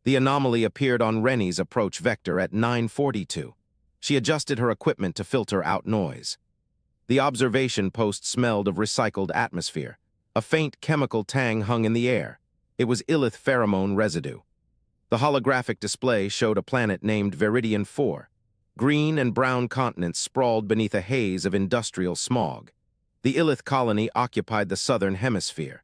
The anomaly appeared on Renni's approach vector at 9:42. She adjusted her equipment to filter out noise. The observation post smelled of recycled atmosphere. A faint chemical tang hung in the air. It was Yllith pheromone residue. The holographic display showed a planet named Veridian 4. Green and brown continents sprawled beneath a haze of industrial smog. The Yllith colony occupied the southern hemisphere.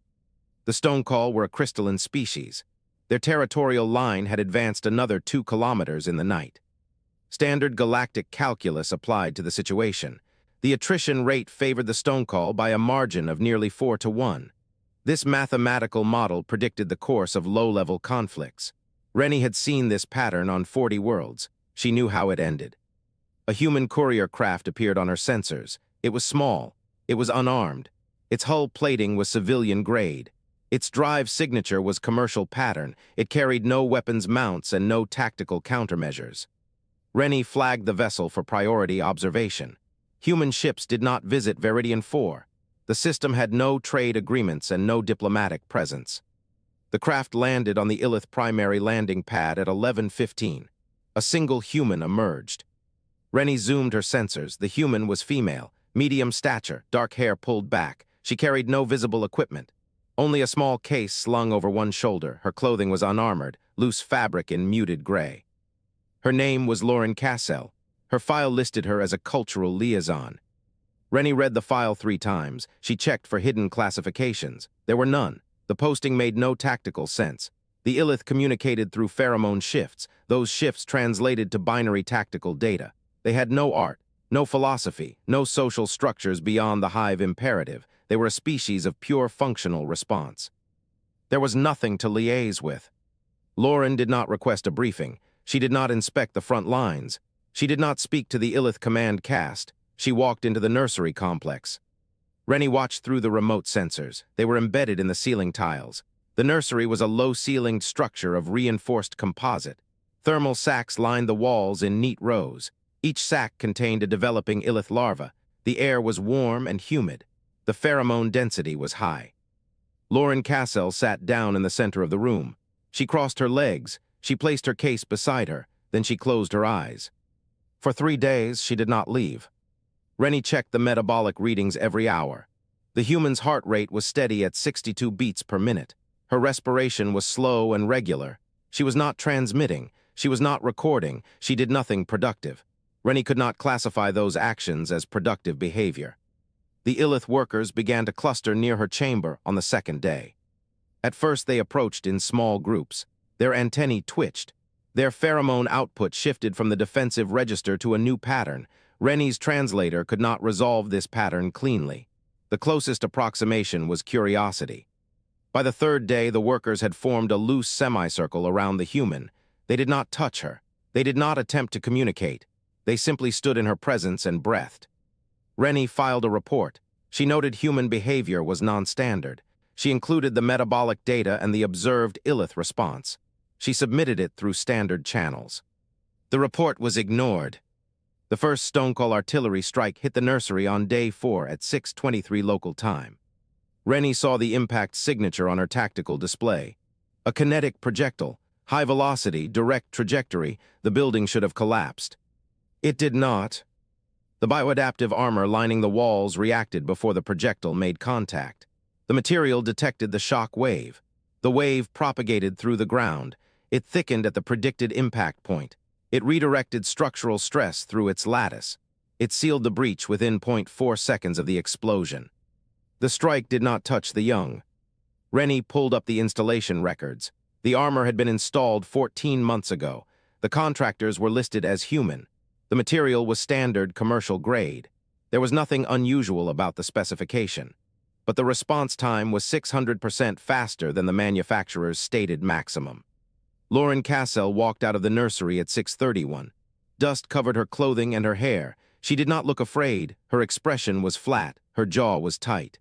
The Stonecall were a crystalline species. Their territorial line had advanced another 2 kilometers in the night. Standard galactic calculus applied to the situation. The attrition rate favored the Stonecall by a margin of nearly 4-1. This mathematical model predicted the course of low-level conflicts. Renni had seen this pattern on 40 worlds. She knew how it ended. A human courier craft appeared on her sensors. It was small. It was unarmed. Its hull plating was civilian grade. Its drive signature was commercial pattern. It carried no weapons mounts and no tactical countermeasures. Renni flagged the vessel for priority observation. Human ships did not visit Veridian 4. The system had no trade agreements and no diplomatic presence. The craft landed on the Yllith primary landing pad at 11:15. A single human emerged. Renni zoomed her sensors. The human was female, medium stature, dark hair pulled back. She carried no visible equipment. Only a small case slung over one shoulder. Her clothing was unarmored, loose fabric in muted gray. Her name was Loren Castell. Her file listed her as a cultural liaison. Renni read the file 3 times. She checked for hidden classifications. There were none. The posting made no tactical sense. The Yllith communicated through pheromone shifts. Those shifts translated to binary tactical data. They had no art, no philosophy, no social structures beyond the hive imperative. They were a species of pure functional response. There was nothing to liaise with. Loren did not request a briefing. She did not inspect the front lines. She did not speak to the Yllith command cast. She walked into the nursery complex. Renni watched through the remote sensors. They were embedded in the ceiling tiles. The nursery was a low-ceilinged structure of reinforced composite. Thermal sacks lined the walls in neat rows. Each sack contained a developing Yllith larva. The air was warm and humid. The pheromone density was high. Loren Castell sat down in the center of the room. She crossed her legs. She placed her case beside her. Then she closed her eyes. For 3 days, she did not leave. Renni checked the metabolic readings every hour. The human's heart rate was steady at 62 beats per minute. Her respiration was slow and regular. She was not transmitting. She was not recording. She did nothing productive. Renni could not classify those actions as productive behavior. The Yllith workers began to cluster near her chamber on the 2nd day. At first, they approached in small groups. Their antennae twitched. Their pheromone output shifted from the defensive register to a new pattern. Renni's translator could not resolve this pattern cleanly. The closest approximation was curiosity. By the 3rd day, the workers had formed a loose semicircle around the human. They did not touch her. They did not attempt to communicate. They simply stood in her presence and breathed. Renni filed a report. She noted human behavior was non-standard. She included the metabolic data and the observed Yllith response. She submitted it through standard channels. The report was ignored. The first Stonecall artillery strike hit the nursery on day 4 at 6:23 local time. Renni saw the impact signature on her tactical display. A kinetic projectile, high velocity, direct trajectory. The building should have collapsed. It did not. The bioadaptive armor lining the walls reacted before the projectile made contact. The material detected the shock wave. The wave propagated through the ground. It thickened at the predicted impact point. It redirected structural stress through its lattice. It sealed the breach within 0.4 seconds of the explosion. The strike did not touch the young. Renni pulled up the installation records. The armor had been installed 14 months ago. The contractors were listed as human. The material was standard commercial grade. There was nothing unusual about the specification. But the response time was 600% faster than the manufacturer's stated maximum. Loren Castell walked out of the nursery at 6:31. Dust covered her clothing and her hair. She did not look afraid. Her expression was flat. Her jaw was tight.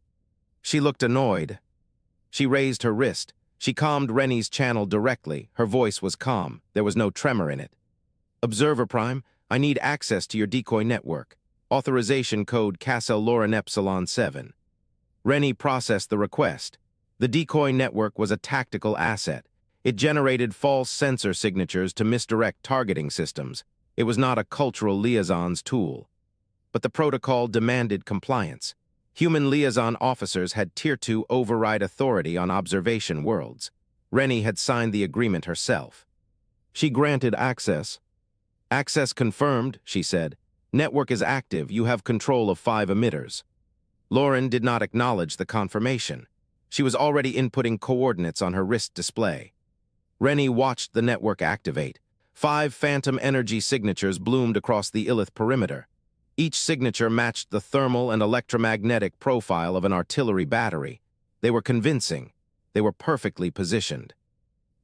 She looked annoyed. She raised her wrist. She calmed Renni's channel directly. Her voice was calm. There was no tremor in it. Observer Prime, I need access to your decoy network. Authorization code Castell Loren Epsilon 7. Renni processed the request. The decoy network was a tactical asset. It generated false sensor signatures to misdirect targeting systems. It was not a cultural liaison's tool. But the protocol demanded compliance. Human liaison officers had Tier 2 override authority on observation worlds. Renni had signed the agreement herself. She granted access. "Access confirmed," she said. "Network is active. You have control of 5 emitters." Loren did not acknowledge the confirmation. She was already inputting coordinates on her wrist display. Renni watched the network activate. 5 phantom energy signatures bloomed across the Yllith perimeter. Each signature matched the thermal and electromagnetic profile of an artillery battery. They were convincing. They were perfectly positioned.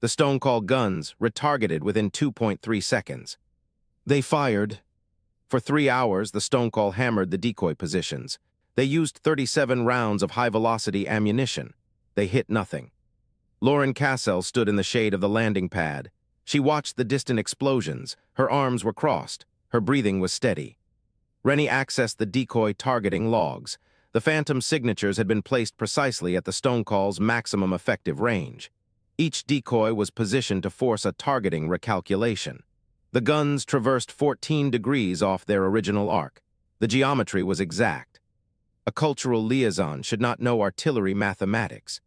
The Stonecall guns retargeted within 2.3 seconds. They fired. For 3 hours, the Stonecall hammered the decoy positions. They used 37 rounds of high-velocity ammunition. They hit nothing. Loren Castell stood in the shade of the landing pad. She watched the distant explosions. Her arms were crossed. Her breathing was steady. Renni accessed the decoy targeting logs. The phantom signatures had been placed precisely at the Stonecall's maximum effective range. Each decoy was positioned to force a targeting recalculation. The guns traversed 14 degrees off their original arc. The geometry was exact. A cultural liaison should not know artillery mathematics.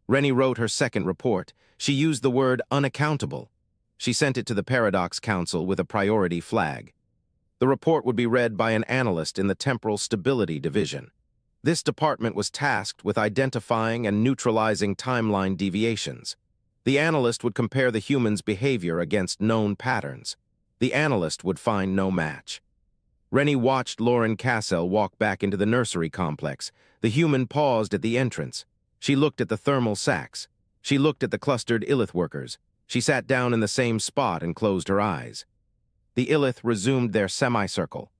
Renni wrote her second report. She used the word unaccountable. She sent it to the Paradox Council with a priority flag. The report would be read by an analyst in the Temporal Stability Division. This department was tasked with identifying and neutralizing timeline deviations. The analyst would compare the human's behavior against known patterns. The analyst would find no match. Renni watched Loren Castell walk back into the nursery complex. The human paused at the entrance. She looked at the thermal sacks. She looked at the clustered Yllith workers. She sat down in the same spot and closed her eyes. The Yllith resumed their semicircle.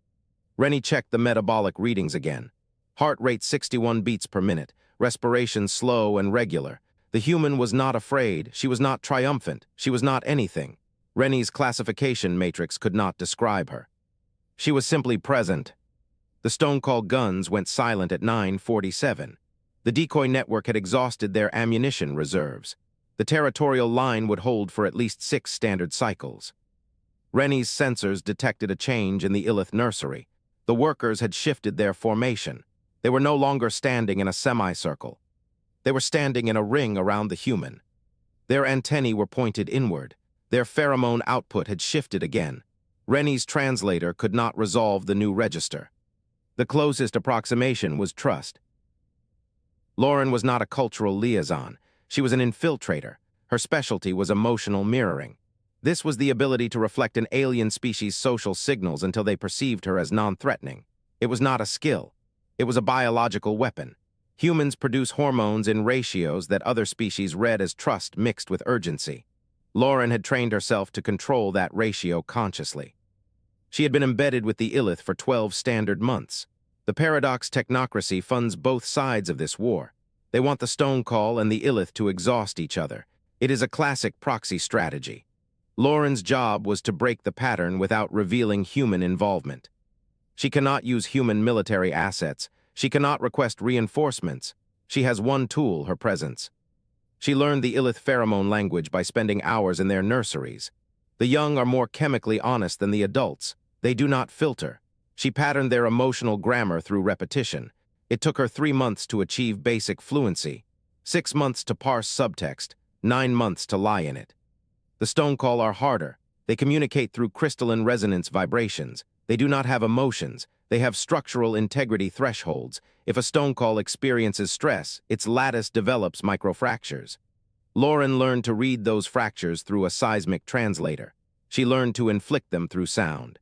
Renni checked the metabolic readings again. Heart rate 61 beats per minute, respiration slow and regular. The human was not afraid. She was not triumphant. She was not anything. Renni's classification matrix could not describe her. She was simply present. The Stonecall guns went silent at 9:47. The decoy network had exhausted their ammunition reserves. The territorial line would hold for at least 6 standard cycles. Renni's sensors detected a change in the Yllith nursery. The workers had shifted their formation. They were no longer standing in a semicircle. They were standing in a ring around the human. Their antennae were pointed inward. Their pheromone output had shifted again. Renni's translator could not resolve the new register. The closest approximation was trust. Loren was not a cultural liaison. She was an infiltrator. Her specialty was emotional mirroring. This was the ability to reflect an alien species' social signals until they perceived her as non-threatening. It was not a skill. It was a biological weapon. Humans produce hormones in ratios that other species read as trust mixed with urgency. Loren had trained herself to control that ratio consciously. She had been embedded with the Yllith for 12 standard months. The Paradox technocracy funds both sides of this war. They want the Stonecall and the Yllith to exhaust each other. It is a classic proxy strategy. Loren's job was to break the pattern without revealing human involvement. She cannot use human military assets. She cannot request reinforcements. She has one tool, her presence. She learned the Yllith pheromone language by spending hours in their nurseries. The young are more chemically honest than the adults. They do not filter. She patterned their emotional grammar through repetition. It took her 3 months to achieve basic fluency, 6 months to parse subtext, 9 months to lie in it. The Stonecall are harder. They communicate through crystalline resonance vibrations. They do not have emotions. They have structural integrity thresholds. If a Stonecall experiences stress, its lattice develops microfractures. Loren learned to read those fractures through a seismic translator. She learned to inflict them through sound.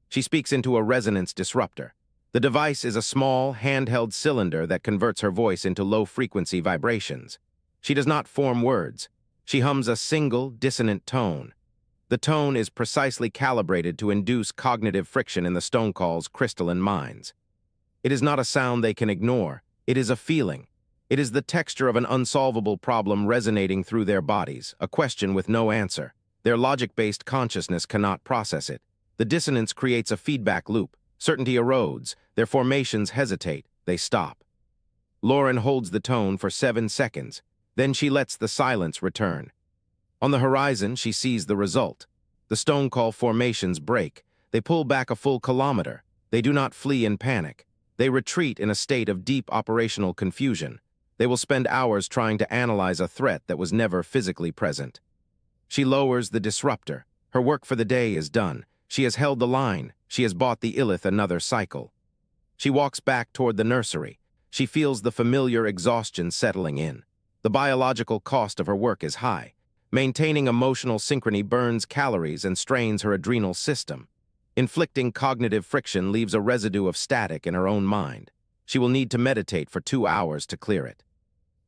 She speaks into a resonance disruptor. The device is a small, handheld cylinder that converts her voice into low-frequency vibrations. She does not form words. She hums a single, dissonant tone. The tone is precisely calibrated to induce cognitive friction in the Stonecall's crystalline minds. It is not a sound they can ignore. It is a feeling. It is the texture of an unsolvable problem resonating through their bodies, a question with no answer. Their logic-based consciousness cannot process it. The dissonance creates a feedback loop. Certainty erodes. Their formations hesitate. They stop. Loren holds the tone for 7 seconds. Then she lets the silence return. On the horizon, she sees the result. The Stonecall formations break. They pull back a full kilometer. They do not flee in panic. They retreat in a state of deep operational confusion. They will spend hours trying to analyze a threat that was never physically present. She lowers the disruptor. Her work for the day is done. She has held the line. She has bought the Yllith another cycle. She walks back toward the nursery. She feels the familiar exhaustion settling in. The biological cost of her work is high. Maintaining emotional synchrony burns calories and strains her adrenal system. Inflicting cognitive friction leaves a residue of static in her own mind. She will need to meditate for 2 hours to clear it.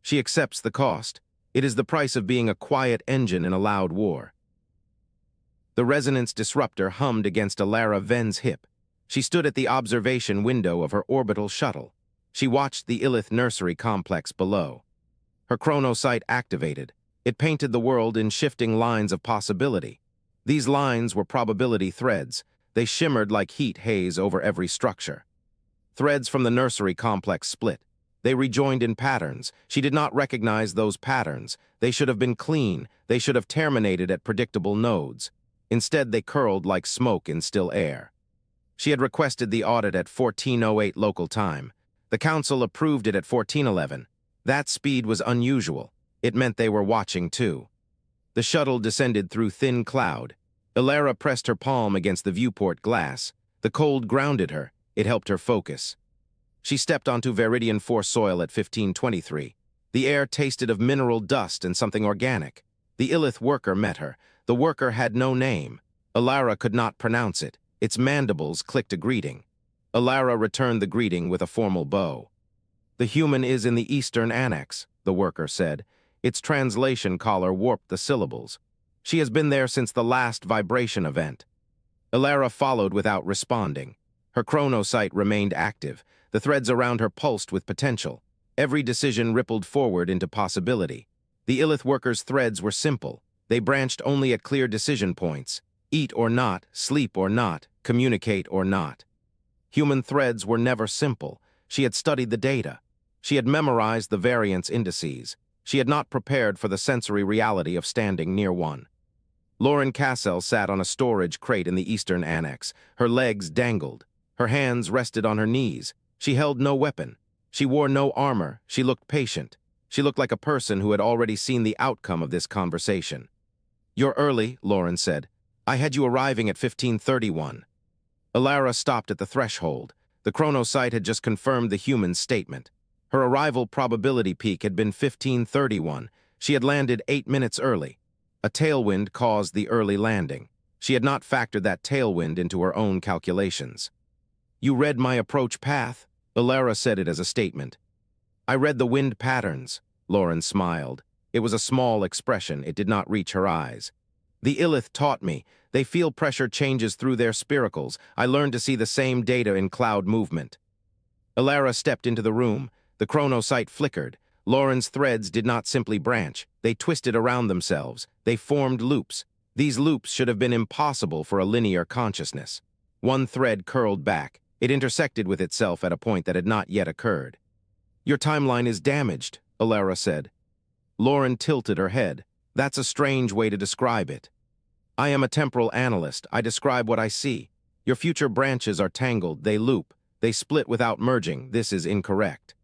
She accepts the cost. It is the price of being a quiet engine in a loud war. The resonance disruptor hummed against Alara Ven's hip. She stood at the observation window of her orbital shuttle. She watched the Yllith nursery complex below. Her chronosight activated. It painted the world in shifting lines of possibility. These lines were probability threads. They shimmered like heat haze over every structure. Threads from the nursery complex split. They rejoined in patterns. She did not recognize those patterns. They should have been clean. They should have terminated at predictable nodes. Instead, they curled like smoke in still air. She had requested the audit at 14:08 local time. The council approved it at 14:11. That speed was unusual. It meant they were watching too. The shuttle descended through thin cloud. Alara pressed her palm against the viewport glass. The cold grounded her. It helped her focus. She stepped onto Viridian 4 soil at 15:23. The air tasted of mineral dust and something organic. The Yllith worker met her. The worker had no name. Alara could not pronounce it. Its mandibles clicked a greeting. Alara returned the greeting with a formal bow. "The human is in the Eastern Annex," the worker said. Its translation collar warped the syllables. "She has been there since the last vibration event." Alara followed without responding. Her chronosight remained active. The threads around her pulsed with potential. Every decision rippled forward into possibility. The Yllith worker's threads were simple. They branched only at clear decision points. Eat or not, sleep or not, communicate or not. Human threads were never simple. She had studied the data. She had memorized the variance indices. She had not prepared for the sensory reality of standing near one. Loren Castell sat on a storage crate in the Eastern Annex. Her legs dangled. Her hands rested on her knees. She held no weapon. She wore no armor. She looked patient. She looked like a person who had already seen the outcome of this conversation. "You're early," Loren said. "I had you arriving at 15:31. Alara stopped at the threshold. The chronosight had just confirmed the human's statement. Her arrival probability peak had been 15:31. She had landed 8 minutes early. A tailwind caused the early landing. She had not factored that tailwind into her own calculations. "You read my approach path?" Alara said it as a statement. "I read the wind patterns," Loren smiled. It was a small expression. It did not reach her eyes. "The Yllith taught me. They feel pressure changes through their spiracles. I learned to see the same data in cloud movement." Alara stepped into the room. The chronosight flickered. Loren's threads did not simply branch. They twisted around themselves. They formed loops. These loops should have been impossible for a linear consciousness. One thread curled back. It intersected with itself at a point that had not yet occurred. "Your timeline is damaged," Alara said. Loren tilted her head. "That's a strange way to describe it." "I am a temporal analyst. I describe what I see. Your future branches are tangled. They loop. They split without merging. This is incorrect.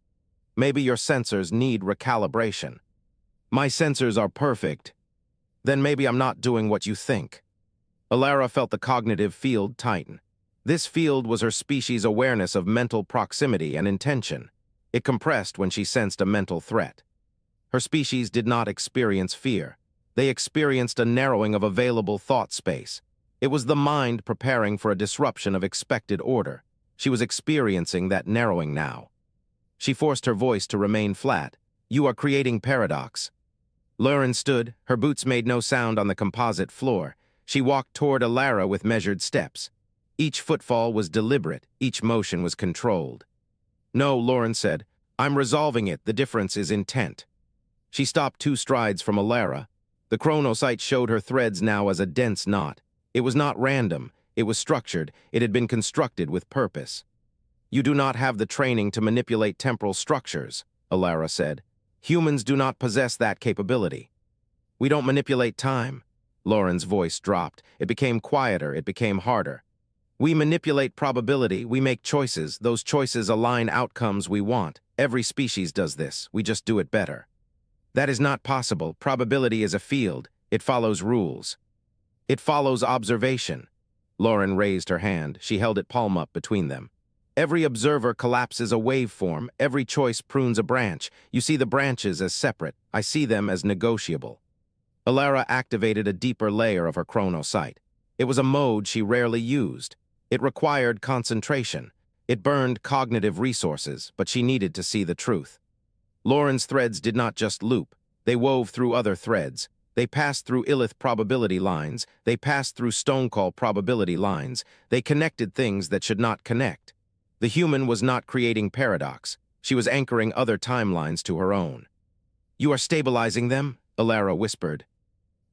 Maybe your sensors need recalibration." "My sensors are perfect." "Then maybe I'm not doing what you think." Alara felt the cognitive field tighten. This field was her species' awareness of mental proximity and intention. It compressed when she sensed a mental threat. Her species did not experience fear. They experienced a narrowing of available thought space. It was the mind preparing for a disruption of expected order. She was experiencing that narrowing now. She forced her voice to remain flat. "You are creating paradox." Loren stood. Her boots made no sound on the composite floor. She walked toward Alara with measured steps. Each footfall was deliberate. Each motion was controlled. "No," Loren said. "I'm resolving it. The difference is intent." She stopped 2 strides from Alara. The chronosight showed her threads now as a dense knot. It was not random. It was structured. It had been constructed with purpose. "You do not have the training to manipulate temporal structures," Alara said. "Humans do not possess that capability." We don't manipulate time. Loren's voice dropped. It became quieter, it became harder. We manipulate probability, we make choices. Those choices align outcomes we want. Every species does this, we just do it better. That is not possible. Probability is a field. It follows rules. It follows observation. Loren raised her hand. She held it palm up between them. Every observer collapses a waveform. Every choice prunes a branch. You see the branches as separate. I see them as negotiable. Alara activated a deeper layer of her chronosight. It was a mode she rarely used. It required concentration. It burned cognitive resources, but she needed to see the truth. Loren's threads did not just loop. They wove through other threads. They passed through Yllith probability lines. They passed through Stonecall probability lines. They connected things that should not connect. The human was not creating paradox. She was anchoring other timelines to her own. "You are stabilizing them?" Alara whispered.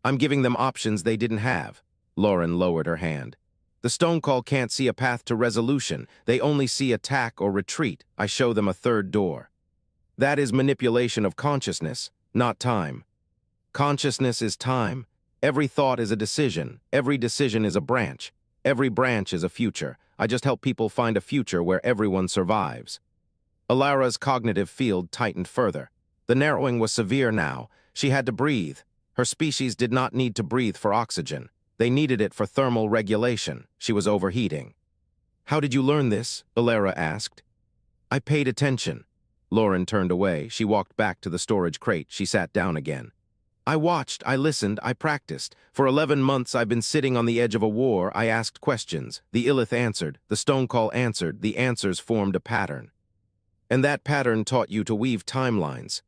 "I'm giving them options they didn't have." Loren lowered her hand. "The Stonecall can't see a path to resolution. They only see attack or retreat. I show them a third door. That is manipulation of consciousness, not time. Consciousness is time. Every thought is a decision. Every decision is a branch. Every branch is a future. I just help people find a future where everyone survives." Alara's cognitive field tightened further. The narrowing was severe now. She had to breathe. Her species did not need to breathe for oxygen. They needed it for thermal regulation. She was overheating. "How did you learn this?" Alara asked. "I paid attention." Loren turned away. She walked back to the storage crate. She sat down again. "I watched, I listened, I practiced. For 11 months I've been sitting on the edge of a war. I asked questions. The Yllith answered. The Stonecall answered. The answers formed a pattern. And that pattern taught you to weave timelines.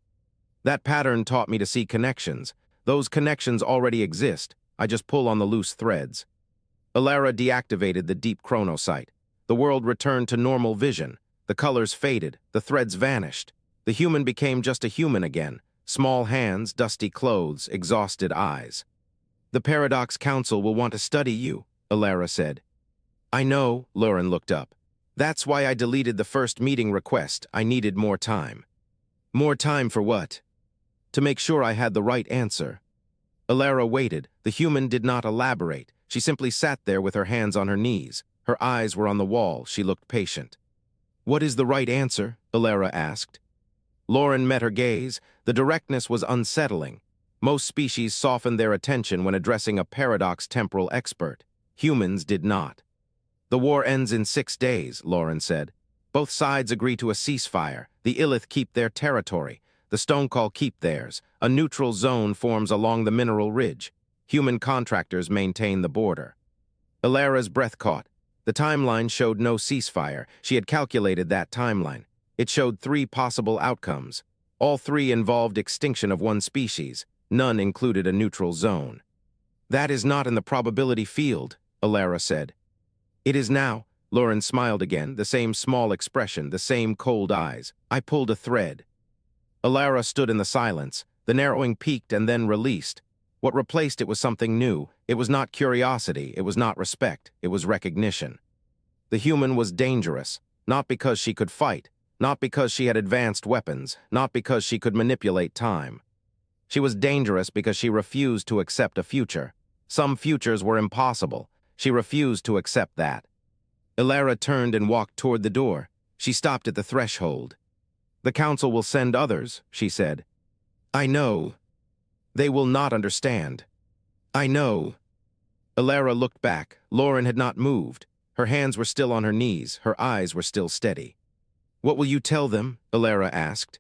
That pattern taught me to see connections. Those connections already exist. I just pull on the loose threads." Alara deactivated the deep chronosight. The world returned to normal vision. The colors faded. The threads vanished. The human became just a human again. Small hands, dusty clothes, exhausted eyes. "The Paradox Council will want to study you," Alara said. "I know," Loren looked up. "That's why I deleted the first meeting request. I needed more time." "More time for what?" "To make sure I had the right answer." Alara waited. The human did not elaborate. She simply sat there with her hands on her knees. Her eyes were on the wall. She looked patient. "What is the right answer?" Alara asked. Loren met her gaze. The directness was unsettling. Most species soften their attention when addressing a paradox temporal expert. Humans did not. "The war ends in 6 days," Loren said. "Both sides agree to a ceasefire. The Yllith keep their territory. The Stonecall keep theirs. A neutral zone forms along the mineral ridge. Human contractors maintain the border." Alara's breath caught. The timeline showed no ceasefire. She had calculated that timeline. It showed 3 possible outcomes. All 3 involved extinction of one species. None included a neutral zone. "That is not in the probability field," Alara said. "It is now." Loren smiled again, the same small expression, the same cold eyes. "I pulled a thread." Alara stood in the silence. The narrowing peaked and then released. What replaced it was something new. It was not curiosity. It was not respect. It was recognition. The human was dangerous, not because she could fight, not because she had advanced weapons, not because she could manipulate time. She was dangerous because she refused to accept a future. Some futures were impossible. She refused to accept that. Alara turned and walked toward the door. She stopped at the threshold. "The council will send others," she said. "I know. They will not understand. I know." Alara looked back. Loren had not moved. Her hands were still on her knees. Her eyes were still steady. "What will you tell them?" Alara asked.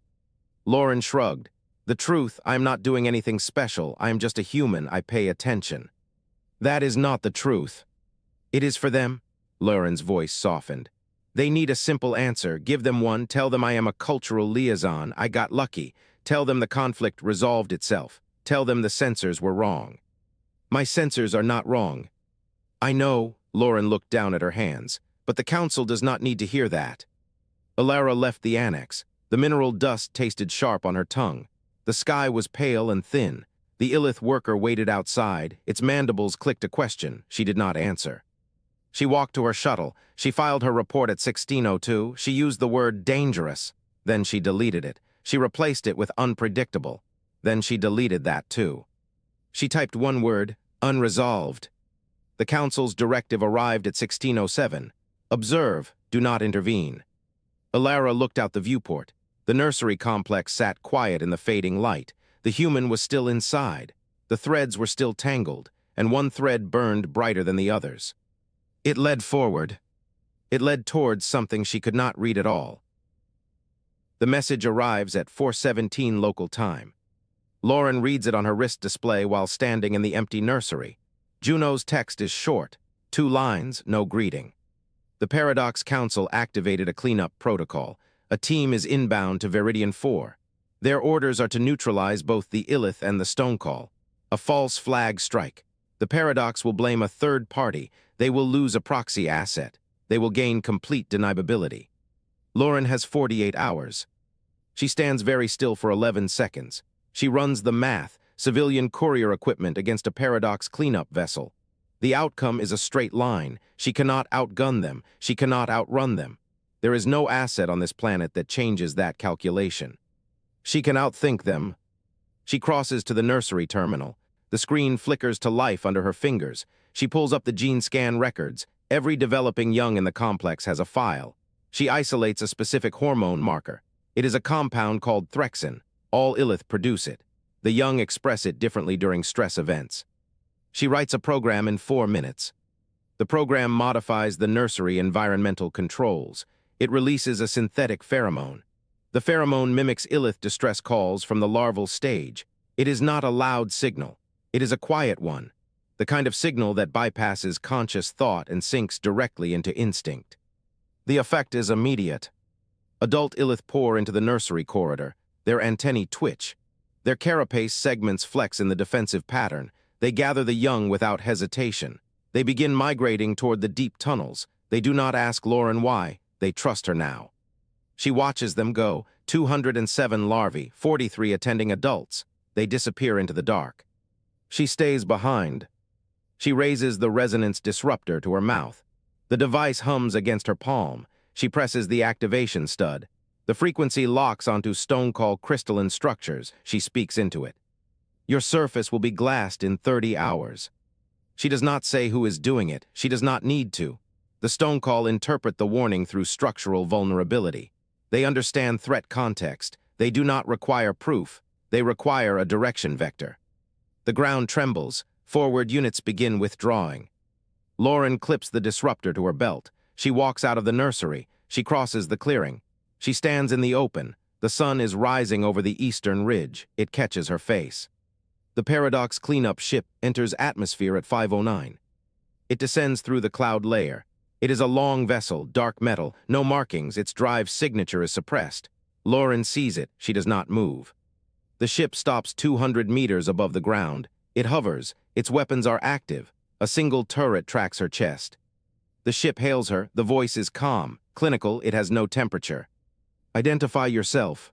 Loren shrugged. "The truth, I am not doing anything special. I am just a human. I pay attention." "That is not the truth." "It is for them." Loren's voice softened. "They need a simple answer. Give them one. Tell them I am a cultural liaison. I got lucky. Tell them the conflict resolved itself. Tell them the sensors were wrong." "My sensors are not wrong." "I know." Loren looked down at her hands. "But the council does not need to hear that." Alara left the annex. The mineral dust tasted sharp on her tongue. The sky was pale and thin. The Yllith worker waited outside. Its mandibles clicked a question. She did not answer. She walked to her shuttle. She filed her report at 16:02. She used the word dangerous. Then she deleted it. She replaced it with unpredictable. Then she deleted that too. She typed one word, unresolved. The Council's directive arrived at 1607. Observe, do not intervene. Alara looked out the viewport. The nursery complex sat quiet in the fading light. The human was still inside. The threads were still tangled, and one thread burned brighter than the others. It led forward. It led towards something she could not read at all. The message arrives at 4:17 local time. Loren reads it on her wrist display while standing in the empty nursery. Juno's text is short, 2 lines, no greeting. The Paradox Council activated a cleanup protocol. A team is inbound to Viridian 4. Their orders are to neutralize both the Yllith and the Stonecall. A false flag strike. The Paradox will blame a third party. They will lose a proxy asset. They will gain complete deniability. Loren has 48 hours. She stands very still for 11 seconds. She runs the math, civilian courier equipment against a Paradox cleanup vessel. The outcome is a straight line. She cannot outgun them. She cannot outrun them. There is no asset on this planet that changes that calculation. She can outthink them. She crosses to the nursery terminal. The screen flickers to life under her fingers. She pulls up the gene scan records. Every developing young in the complex has a file. She isolates a specific hormone marker. It is a compound called threxin. All Yllith produce it. The young express it differently during stress events. She writes a program in 4 minutes. The program modifies the nursery environmental controls. It releases a synthetic pheromone. The pheromone mimics Yllith distress calls from the larval stage. It is not a loud signal. It is a quiet one, the kind of signal that bypasses conscious thought and sinks directly into instinct. The effect is immediate. Adult Yllith pour into the nursery corridor. Their antennae twitch. Their carapace segments flex in the defensive pattern. They gather the young without hesitation. They begin migrating toward the deep tunnels. They do not ask Loren why. They trust her now. She watches them go, 207 larvae, 43 attending adults. They disappear into the dark. She stays behind. She raises the resonance disruptor to her mouth. The device hums against her palm. She presses the activation stud. The frequency locks onto Stonecall crystalline structures. She speaks into it. Your surface will be glassed in 30 hours. She does not say who is doing it. She does not need to. The Stonecall interpret the warning through structural vulnerability. They understand threat context. They do not require proof. They require a direction vector. The ground trembles. Forward units begin withdrawing. Loren clips the disruptor to her belt. She walks out of the nursery. She crosses the clearing. She stands in the open. The sun is rising over the eastern ridge. It catches her face. The Paradox cleanup ship enters atmosphere at 5:09. It descends through the cloud layer. It is a long vessel, dark metal, no markings. Its drive signature is suppressed. Loren sees it. She does not move. The ship stops 200 meters above the ground. It hovers. Its weapons are active. A single turret tracks her chest. The ship hails her. The voice is calm, clinical. It has no temperature. Identify yourself.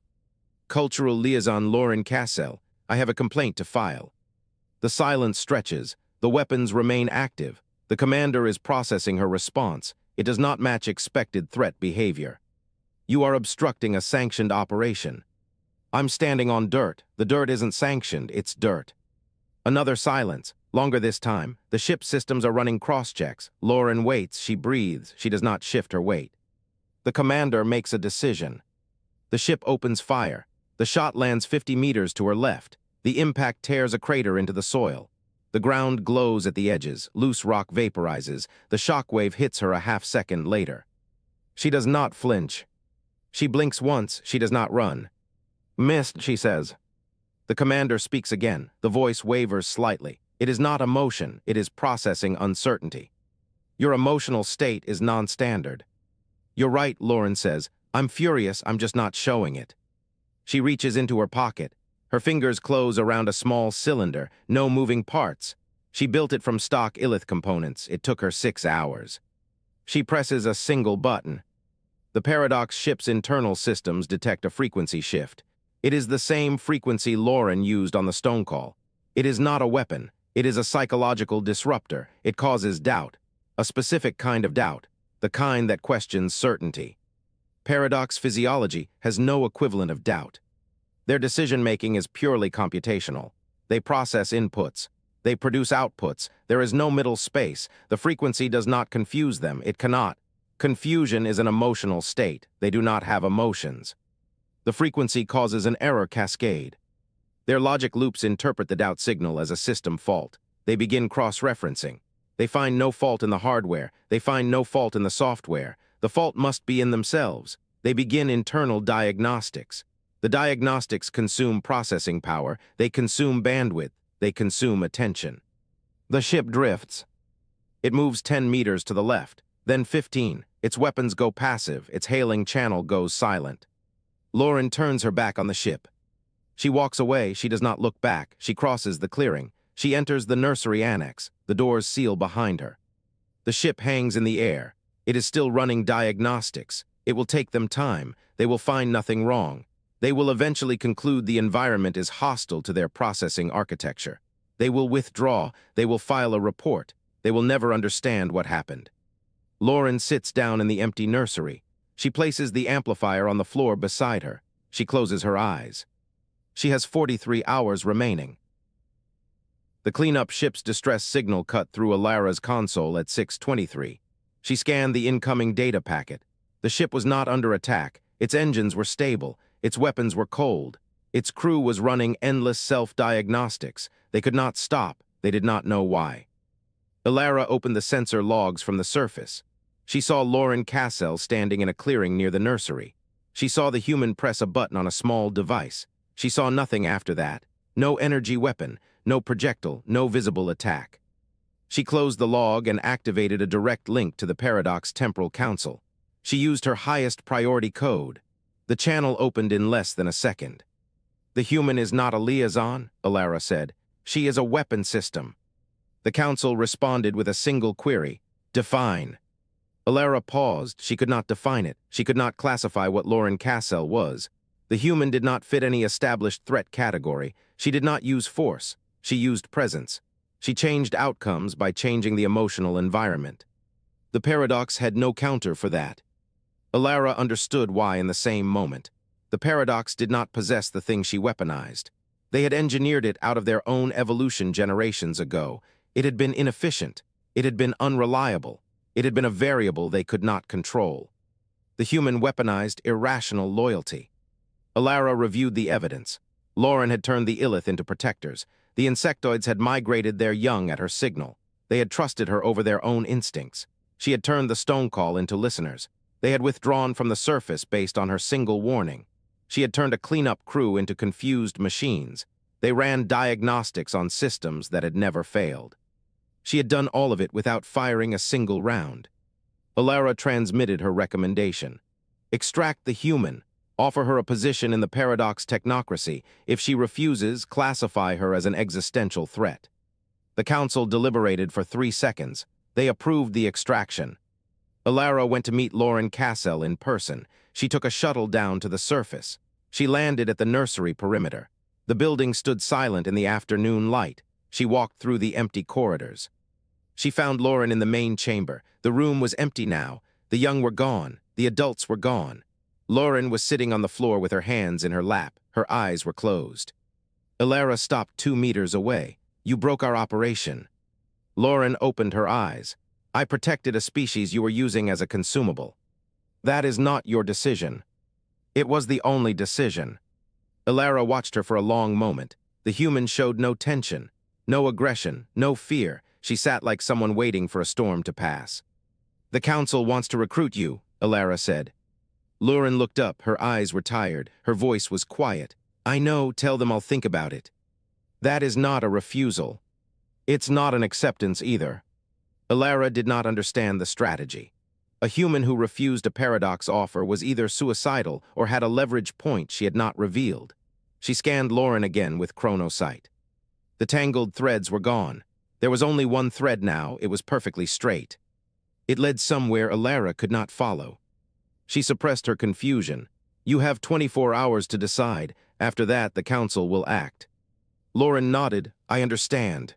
Cultural liaison Loren Castell. I have a complaint to file. The silence stretches. The weapons remain active. The commander is processing her response. It does not match expected threat behavior. You are obstructing a sanctioned operation. I'm standing on dirt. The dirt isn't sanctioned, it's dirt. Another silence. Longer this time. The ship systems are running cross-checks. Loren waits. She breathes. She does not shift her weight. The commander makes a decision. The ship opens fire. The shot lands 50 meters to her left. The impact tears a crater into the soil. The ground glows at the edges. Loose rock vaporizes. The shockwave hits her a half-second later. She does not flinch. She blinks once. She does not run. Missed, she says. The commander speaks again. The voice wavers slightly. It is not emotion. It is processing uncertainty. Your emotional state is non-standard. You're right, Loren says. I'm furious. I'm just not showing it. She reaches into her pocket. Her fingers close around a small cylinder. No moving parts. She built it from stock Yllith components. It took her 6 hours. She presses a single button. The Paradox ship's internal systems detect a frequency shift. It is the same frequency Loren used on the Stonecall. It is not a weapon. It is a psychological disruptor. It causes doubt. A specific kind of doubt. The kind that questions certainty. Paradox physiology has no equivalent of doubt. Their decision-making is purely computational. They process inputs. They produce outputs. There is no middle space. The frequency does not confuse them. It cannot. Confusion is an emotional state. They do not have emotions. The frequency causes an error cascade. Their logic loops interpret the doubt signal as a system fault. They begin cross-referencing. They find no fault in the hardware. They find no fault in the software. The fault must be in themselves. They begin internal diagnostics. The diagnostics consume processing power. They consume bandwidth. They consume attention. The ship drifts. It moves 10 meters to the left, then 15. Its weapons go passive. Its hailing channel goes silent. Loren turns her back on the ship. She walks away. She does not look back. She crosses the clearing. She enters the nursery annex. The doors seal behind her. The ship hangs in the air. It is still running diagnostics. It will take them time. They will find nothing wrong. They will eventually conclude the environment is hostile to their processing architecture. They will withdraw. They will file a report. They will never understand what happened. Loren sits down in the empty nursery. She places the amplifier on the floor beside her. She closes her eyes. She has 43 hours remaining. The cleanup ship's distress signal cut through Alara's console at 6:23. She scanned the incoming data packet. The ship was not under attack. Its engines were stable. Its weapons were cold. Its crew was running endless self-diagnostics. They could not stop. They did not know why. Alara opened the sensor logs from the surface. She saw Loren Castell standing in a clearing near the nursery. She saw the human press a button on a small device. She saw nothing after that. No energy weapon, no projectile, no visible attack. She closed the log and activated a direct link to the Paradox Temporal Council. She used her highest priority code. The channel opened in less than a second. "The human is not a liaison," Alara said. "She is a weapon system." The council responded with a single query: "Define." Alara paused. She could not define it. She could not classify what Loren Castell was. The human did not fit any established threat category. She did not use force. She used presence. She changed outcomes by changing the emotional environment. The paradox had no counter for that. Alara understood why in the same moment. The paradox did not possess the thing she weaponized. They had engineered it out of their own evolution generations ago. It had been inefficient. It had been unreliable. It had been a variable they could not control. The human weaponized irrational loyalty. Alara reviewed the evidence. Loren had turned the Yllith into protectors. The insectoids had migrated their young at her signal. They had trusted her over their own instincts. She had turned the Stonecall into listeners. They had withdrawn from the surface based on her single warning. She had turned a cleanup crew into confused machines. They ran diagnostics on systems that had never failed. She had done all of it without firing a single round. Alara transmitted her recommendation. Extract the human. Offer her a position in the Paradox technocracy. If she refuses, classify her as an existential threat. The council deliberated for 3 seconds. They approved the extraction. Alara went to meet Loren Castell in person. She took a shuttle down to the surface. She landed at the nursery perimeter. The building stood silent in the afternoon light. She walked through the empty corridors. She found Loren in the main chamber. The room was empty now. The young were gone. The adults were gone. Loren was sitting on the floor with her hands in her lap. Her eyes were closed. Alara stopped 2 meters away. "You broke our operation." Loren opened her eyes. "I protected a species you were using as a consumable. That is not your decision." "It was the only decision." Alara watched her for a long moment. The human showed no tension, no aggression, no fear. She sat like someone waiting for a storm to pass. "The council wants to recruit you," Alara said. Loren looked up. Her eyes were tired. Her voice was quiet. "I know, tell them I'll think about it." "That is not a refusal. It's not an acceptance either." Alara did not understand the strategy. A human who refused a paradox offer was either suicidal or had a leverage point she had not revealed. She scanned Loren again with chronosight. The tangled threads were gone. There was only one thread now. It was perfectly straight. It led somewhere Alara could not follow. She suppressed her confusion. "You have 24 hours to decide. After that, the council will act." Loren nodded. "I understand."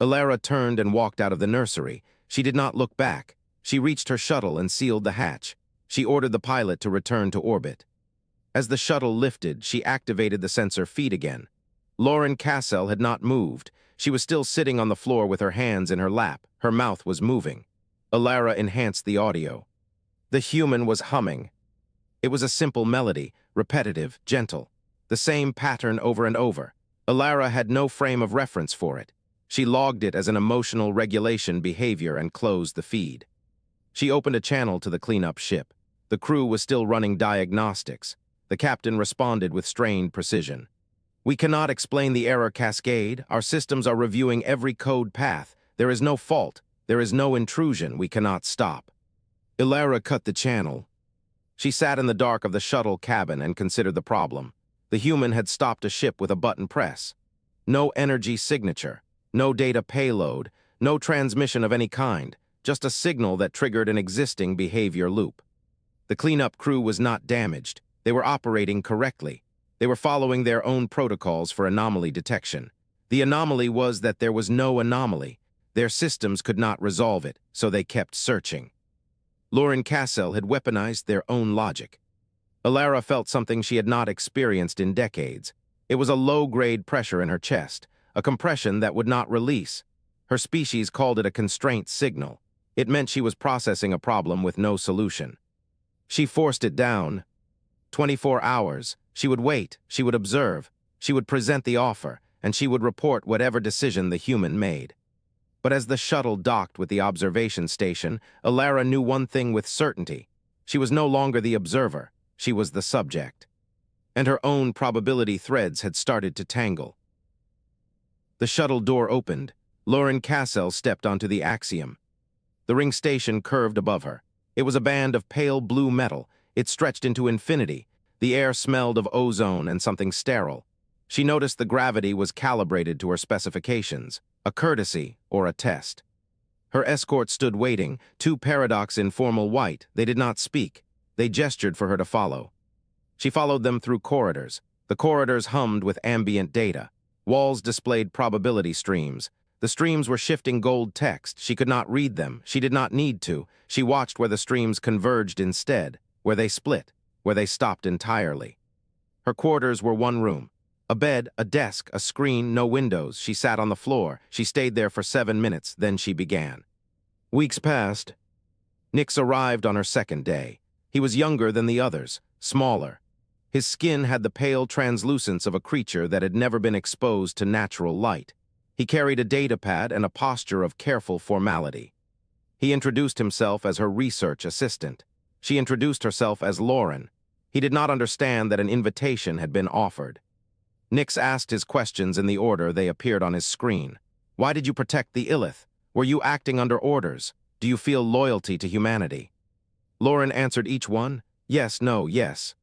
Alara turned and walked out of the nursery. She did not look back. She reached her shuttle and sealed the hatch. She ordered the pilot to return to orbit. As the shuttle lifted, she activated the sensor feed again. Loren Castell had not moved. She was still sitting on the floor with her hands in her lap. Her mouth was moving. Alara enhanced the audio. The human was humming. It was a simple melody, repetitive, gentle. The same pattern over and over. Alara had no frame of reference for it. She logged it as an emotional regulation behavior and closed the feed. She opened a channel to the cleanup ship. The crew was still running diagnostics. The captain responded with strained precision. "We cannot explain the error cascade. Our systems are reviewing every code path. There is no fault. There is no intrusion. We cannot stop." Alara cut the channel. She sat in the dark of the shuttle cabin and considered the problem. The human had stopped a ship with a button press. No energy signature, no data payload, no transmission of any kind, just a signal that triggered an existing behavior loop. The cleanup crew was not damaged. They were operating correctly. They were following their own protocols for anomaly detection. The anomaly was that there was no anomaly. Their systems could not resolve it, so they kept searching. Loren Castell had weaponized their own logic. Alara felt something she had not experienced in decades. It was a low-grade pressure in her chest, a compression that would not release. Her species called it a constraint signal. It meant she was processing a problem with no solution. She forced it down. 24 hours. She would wait, she would observe, she would present the offer, and she would report whatever decision the human made. But as the shuttle docked with the observation station, Alara knew one thing with certainty. She was no longer the observer, she was the subject. And her own probability threads had started to tangle. The shuttle door opened. Loren Castell stepped onto the axiom. The ring station curved above her. It was a band of pale blue metal. It stretched into infinity. The air smelled of ozone and something sterile. She noticed the gravity was calibrated to her specifications, a courtesy or a test. Her escort stood waiting, two paradox in formal white. They did not speak. They gestured for her to follow. She followed them through corridors. The corridors hummed with ambient data. Walls displayed probability streams. The streams were shifting gold text. She could not read them. She did not need to. She watched where the streams converged instead, where they split, where they stopped entirely. Her quarters were one room. A bed, a desk, a screen, no windows. She sat on the floor. She stayed there for 7 minutes, then she began. Weeks passed. Nyx arrived on her second day. He was younger than the others, smaller. His skin had the pale translucence of a creature that had never been exposed to natural light. He carried a datapad and a posture of careful formality. He introduced himself as her research assistant. She introduced herself as Loren. He did not understand that an invitation had been offered. Nyx asked his questions in the order they appeared on his screen. Why did you protect the Yllith? Were you acting under orders? Do you feel loyalty to humanity? Loren answered each one, yes, no, yes.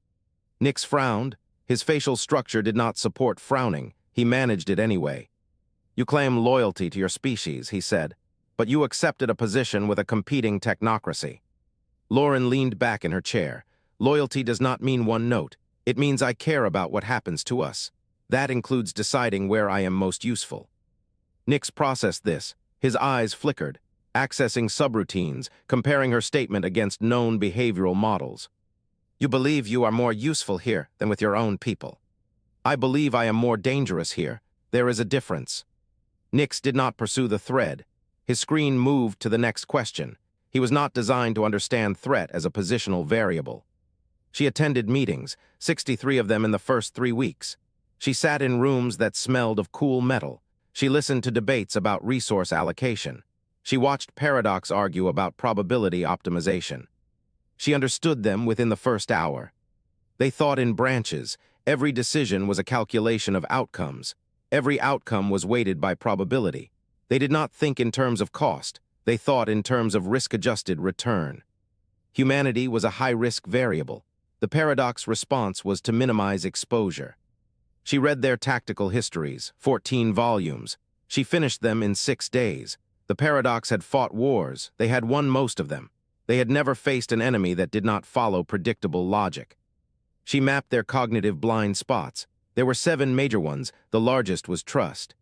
Nyx frowned. His facial structure did not support frowning. He managed it anyway. You claim loyalty to your species, he said, but you accepted a position with a competing technocracy. Loren leaned back in her chair. Loyalty does not mean one note. It means I care about what happens to us. That includes deciding where I am most useful. Nyx processed this. His eyes flickered, accessing subroutines, comparing her statement against known behavioral models. You believe you are more useful here than with your own people. I believe I am more dangerous here. There is a difference. Nyx did not pursue the thread. His screen moved to the next question. He was not designed to understand threat as a positional variable. She attended meetings, 63 of them in the first 3 weeks. She sat in rooms that smelled of cool metal. She listened to debates about resource allocation. She watched Paradox argue about probability optimization. She understood them within the first hour. They thought in branches. Every decision was a calculation of outcomes. Every outcome was weighted by probability. They did not think in terms of cost. They thought in terms of risk-adjusted return. Humanity was a high-risk variable. The Paradox response was to minimize exposure. She read their tactical histories, 14 volumes. She finished them in 6 days. The Paradox had fought wars. They had won most of them. They had never faced an enemy that did not follow predictable logic. She mapped their cognitive blind spots. There were 7 major ones. The largest was trust.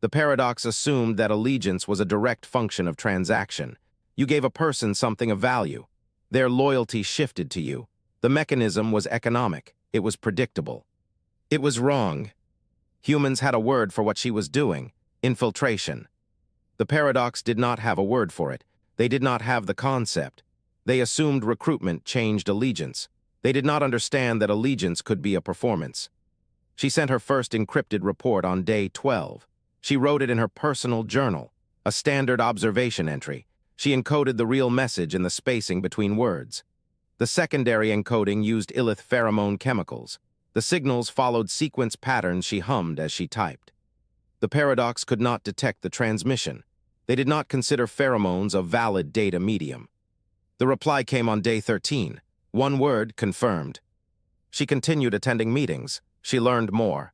The Paradox assumed that allegiance was a direct function of transaction. You gave a person something of value. Their loyalty shifted to you. The mechanism was economic. It was predictable. It was wrong. Humans had a word for what she was doing: infiltration. The paradox did not have a word for it. They did not have the concept. They assumed recruitment changed allegiance. They did not understand that allegiance could be a performance. She sent her first encrypted report on day 12. She wrote it in her personal journal, a standard observation entry. She encoded the real message in the spacing between words. The secondary encoding used Yllith pheromone chemicals. The signals followed sequence patterns she hummed as she typed. The paradox could not detect the transmission. They did not consider pheromones a valid data medium. The reply came on day 13. One word: confirmed. She continued attending meetings. She learned more.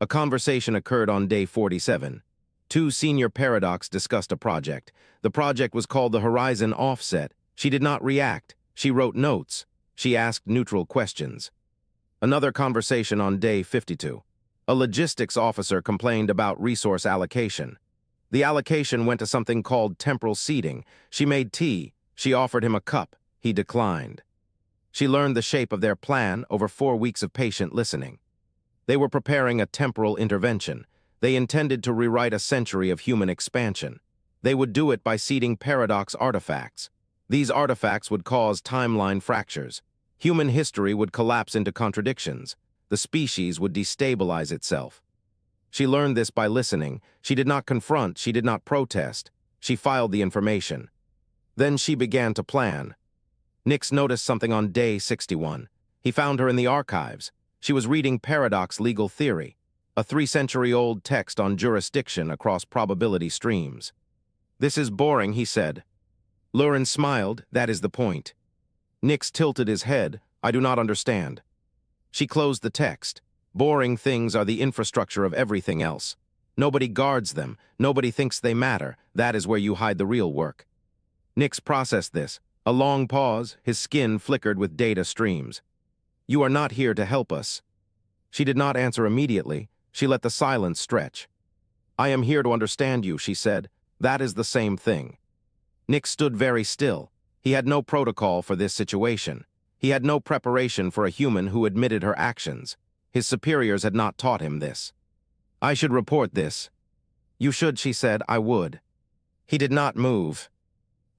A conversation occurred on day 47. Two senior paradox discussed a project. The project was called the Horizon Offset. She did not react. She wrote notes. She asked neutral questions. Another conversation on day 52. A logistics officer complained about resource allocation. The allocation went to something called temporal seeding. She made tea. She offered him a cup. He declined. She learned the shape of their plan over 4 weeks of patient listening. They were preparing a temporal intervention. They intended to rewrite a century of human expansion. They would do it by seeding paradox artifacts. These artifacts would cause timeline fractures. Human history would collapse into contradictions. The species would destabilize itself. She learned this by listening. She did not confront. She did not protest. She filed the information. Then she began to plan. Nix noticed something on day 61. He found her in the archives. She was reading Paradox Legal Theory, a 3-century-old text on jurisdiction across probability streams. "This is boring," he said. Loren smiled. "That is the point." Nix tilted his head. "I do not understand." She closed the text. Boring things are the infrastructure of everything else. Nobody guards them. Nobody thinks they matter. That is where you hide the real work. Nix processed this. A long pause. His skin flickered with data streams. "You are not here to help us." She did not answer immediately. She let the silence stretch. "I am here to understand you," she said. "That is the same thing." Nix stood very still. He had no protocol for this situation. He had no preparation for a human who admitted her actions. His superiors had not taught him this. "I should report this." "You should," she said. "I would." He did not move.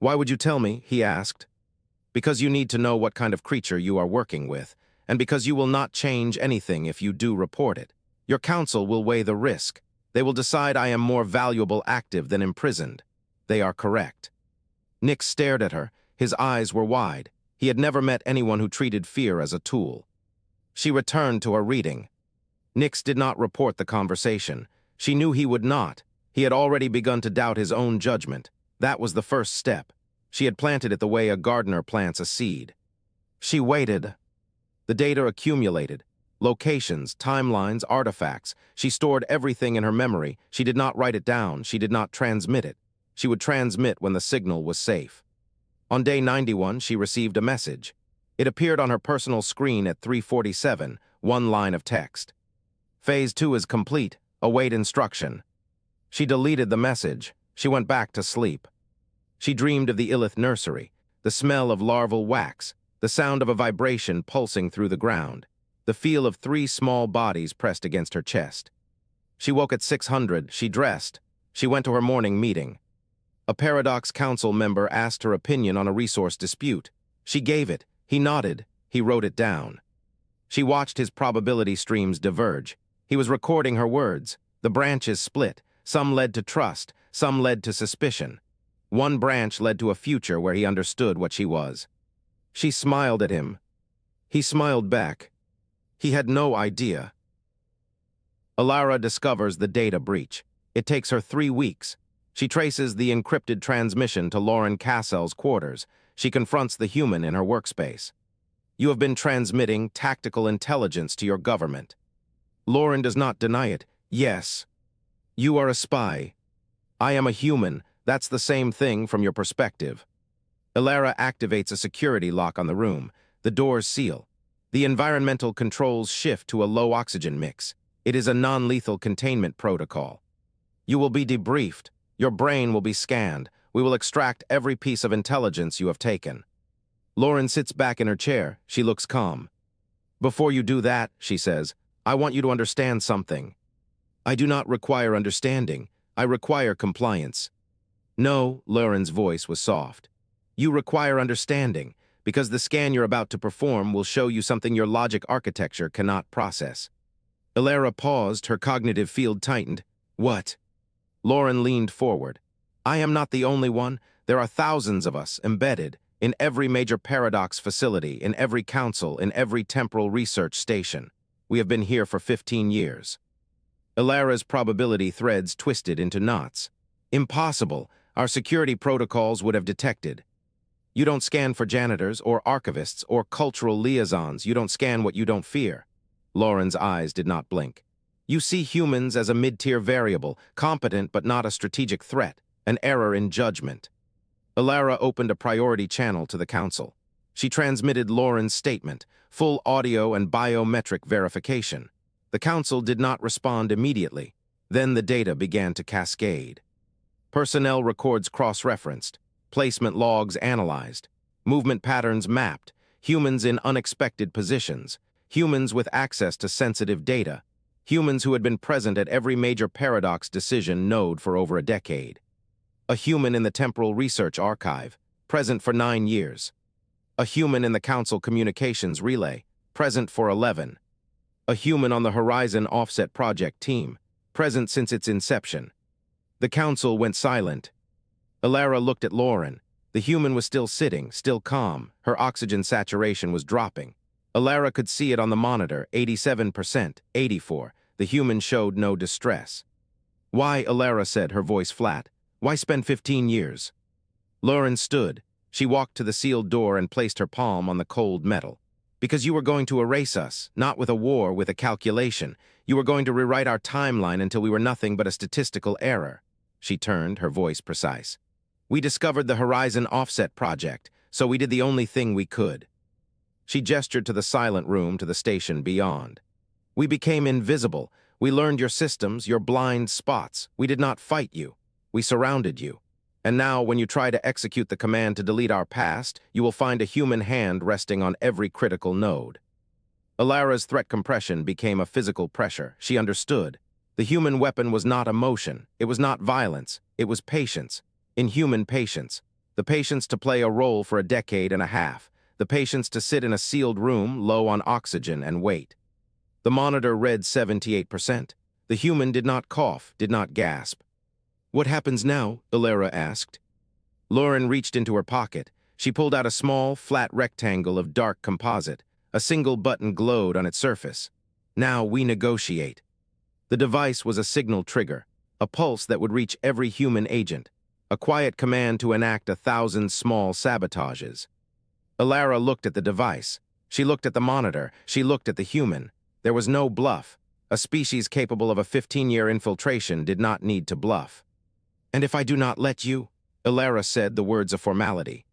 "Why would you tell me?" he asked. "Because you need to know what kind of creature you are working with, and because you will not change anything if you do report it. Your council will weigh the risk. They will decide I am more valuable active than imprisoned. They are correct." Nix stared at her. His eyes were wide. He had never met anyone who treated fear as a tool. She returned to her reading. Nix did not report the conversation. She knew he would not. He had already begun to doubt his own judgment. That was the first step. She had planted it the way a gardener plants a seed. She waited. The data accumulated. Locations, timelines, artifacts. She stored everything in her memory. She did not write it down. She did not transmit it. She would transmit when the signal was safe. On day 91, she received a message. It appeared on her personal screen at 3:47, one line of text. "Phase 2 is complete. Await instruction." She deleted the message. She went back to sleep. She dreamed of the Yllith nursery, the smell of larval wax, the sound of a vibration pulsing through the ground, the feel of 3 small bodies pressed against her chest. She woke at 600. She dressed. She went to her morning meeting. A Paradox Council member asked her opinion on a resource dispute. She gave it. He nodded. He wrote it down. She watched his probability streams diverge. He was recording her words. The branches split. Some led to trust. Some led to suspicion. One branch led to a future where he understood what she was. She smiled at him. He smiled back. He had no idea. Alara discovers the data breach. It takes her 3 weeks. She traces the encrypted transmission to Loren Castell's quarters. She confronts the human in her workspace. "You have been transmitting tactical intelligence to your government." Loren does not deny it. "Yes. You are a spy. I am a human. That's the same thing from your perspective." Alara activates a security lock on the room. The doors seal. The environmental controls shift to a low oxygen mix. It is a non-lethal containment protocol. "You will be debriefed. Your brain will be scanned. We will extract every piece of intelligence you have taken." Loren sits back in her chair. She looks calm. "Before you do that," she says, "I want you to understand something." I do not require understanding. I require compliance. No, Loren's voice was soft. You require understanding, because the scan you're about to perform will show you something your logic architecture cannot process. Illyra paused, her cognitive field tightened. What? Loren leaned forward. I am not the only one. There are thousands of us embedded in every major paradox facility, in every council, in every temporal research station. We have been here for 15 years. Illyra's probability threads twisted into knots. Impossible. Our security protocols would have detected. You don't scan for janitors or archivists or cultural liaisons. You don't scan what you don't fear. Loren's eyes did not blink. You see humans as a mid-tier variable, competent but not a strategic threat, an error in judgment. Illyra opened a priority channel to the council. She transmitted Loren's statement, full audio and biometric verification. The council did not respond immediately. Then the data began to cascade. Personnel records cross-referenced, placement logs analyzed, movement patterns mapped, humans in unexpected positions, humans with access to sensitive data, humans who had been present at every major paradox decision node for over a decade. A human in the Temporal Research Archive, present for 9 years. A human in the Council Communications Relay, present for 11. A human on the Horizon Offset Project team, present since its inception. The Council went silent. Illyra looked at Loren. The human was still sitting, still calm. Her oxygen saturation was dropping. Illyra could see it on the monitor, 87%, 84. The human showed no distress. Why, Illyra said, her voice flat. Why spend 15 years? Loren stood. She walked to the sealed door and placed her palm on the cold metal. Because you were going to erase us, not with a war, with a calculation. You were going to rewrite our timeline until we were nothing but a statistical error. She turned, her voice precise. We discovered the Horizon Offset Project, so we did the only thing we could. She gestured to the silent room to the station beyond. We became invisible. We learned your systems, your blind spots. We did not fight you. We surrounded you. And now, when you try to execute the command to delete our past, you will find a human hand resting on every critical node. Illyra's threat compression became a physical pressure. She understood. The human weapon was not emotion. It was not violence. It was patience. Inhuman patience. The patience to play a role for a decade and a half. The patience to sit in a sealed room, low on oxygen, and wait. The monitor read 78%. The human did not cough, did not gasp. What happens now? Illyra asked. Loren reached into her pocket. She pulled out a small, flat rectangle of dark composite. A single button glowed on its surface. Now we negotiate. The device was a signal trigger, a pulse that would reach every human agent, a quiet command to enact 1,000 small sabotages. Illyra looked at the device. She looked at the monitor. She looked at the human. There was no bluff. A species capable of a 15-year infiltration did not need to bluff. And if I do not let you? Illyra said, the words a formality.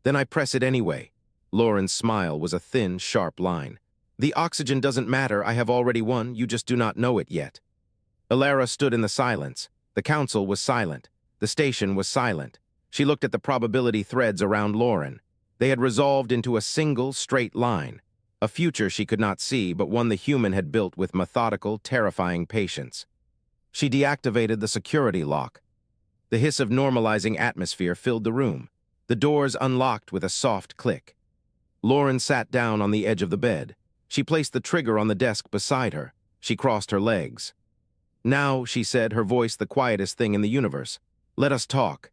Then I press it anyway. Loren's smile was a thin, sharp line. The oxygen doesn't matter. I have already won. You just do not know it yet. Illyra stood in the silence. The council was silent. The station was silent. She looked at the probability threads around Loren. They had resolved into a single, straight line. A future she could not see, but one the human had built with methodical, terrifying patience. She deactivated the security lock. The hiss of normalizing atmosphere filled the room. The doors unlocked with a soft click. Loren sat down on the edge of the bed. She placed the trigger on the desk beside her. She crossed her legs. Now, she said, her voice the quietest thing in the universe, let us talk.